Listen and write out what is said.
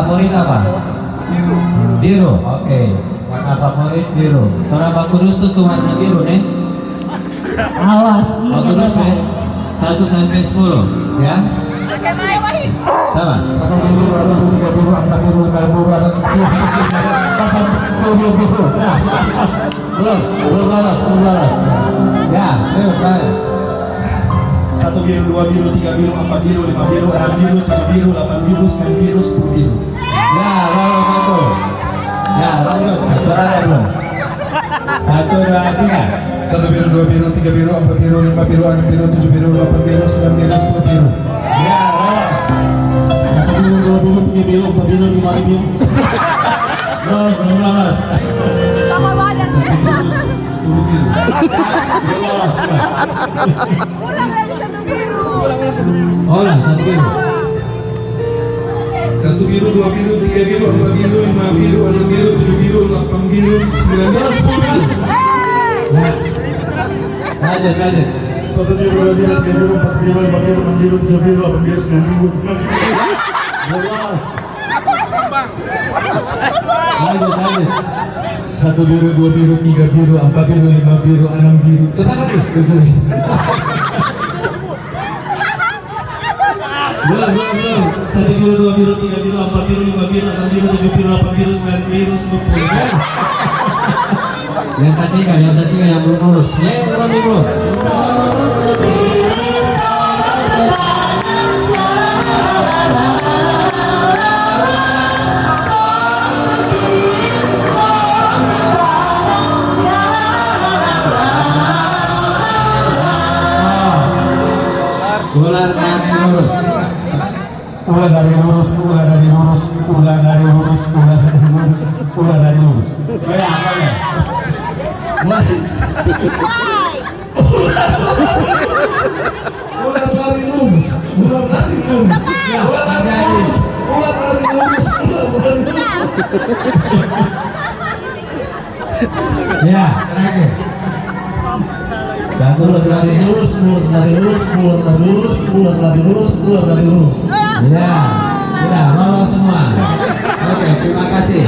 favorit apa? Biru. Oke. Warna favorit biru. Tora Pak Kudus tuh warna biru nih. Awas, Pak Kudus ya. 1 sampai 10 ya. Sama. 1 biru, 2 biru, 3 biru, 4 biru, 5 biru, 6 biru. Belum lolos. Ya, ayo kan. 1 biru, 2 biru, 3 biru, 4 biru, 5 biru, 6 biru, 7 biru, 8 biru, 9 biru, 10 biru. Ya, lolos 1. Ya, lanjut. Suaranya belum. 1, 2, 3. 1 biru, 2 biru, 3 biru, 4 biru, 5 biru, 6 biru, 7 biru, 8 biru, 9 biru, 10 biru. Ya, lolos. 1 biru, 2 biru, 3 biru, 4 biru, 5 biru. Belum lolos. sama badan. 10 biru. Lolos. Ulang lagi 1 biru. Oh, lah, 1 biru. 1 biru, 2 biru, 3 biru, 4 biru, 5 biru, 6 biru, 7 biru, 8 biru, 9 biru, 10 biru. Nah. Lanjut. 1 biru, 2 biru, 3 biru, 4 biru, 5 biru, 6 biru, 7 biru, 8 biru, 9 biru, 10 biru. Lolos. Lanjut. 1 biru, 2 biru, 3 biru, 4 biru, 5 biru, 6 biru. Cepat lagi. Belum. 1 biru, 2 biru, 3 biru, 4 biru, 5 biru, 6 biru, 7 biru, 8 biru, 9 biru, 10 biru. Yang ketiga yang belum lulus. Ya, belum. Ular dari lurus. Ular dari lurus, ular dari lurus, ular dari lurus, ular dari lurus, ular dari lurus. Ya, apa ya? Ular dari lurus, ular dari lurus, Ya, ular dari lurus, ular dari lurus, ular dari lurus. Ya, terakhir. Satu Ular dari lurus, ular dari lurus, ular dari lurus, ular dari lurus, ular dari lurus. Ya, sudah lolos semua. Oke, terima kasih.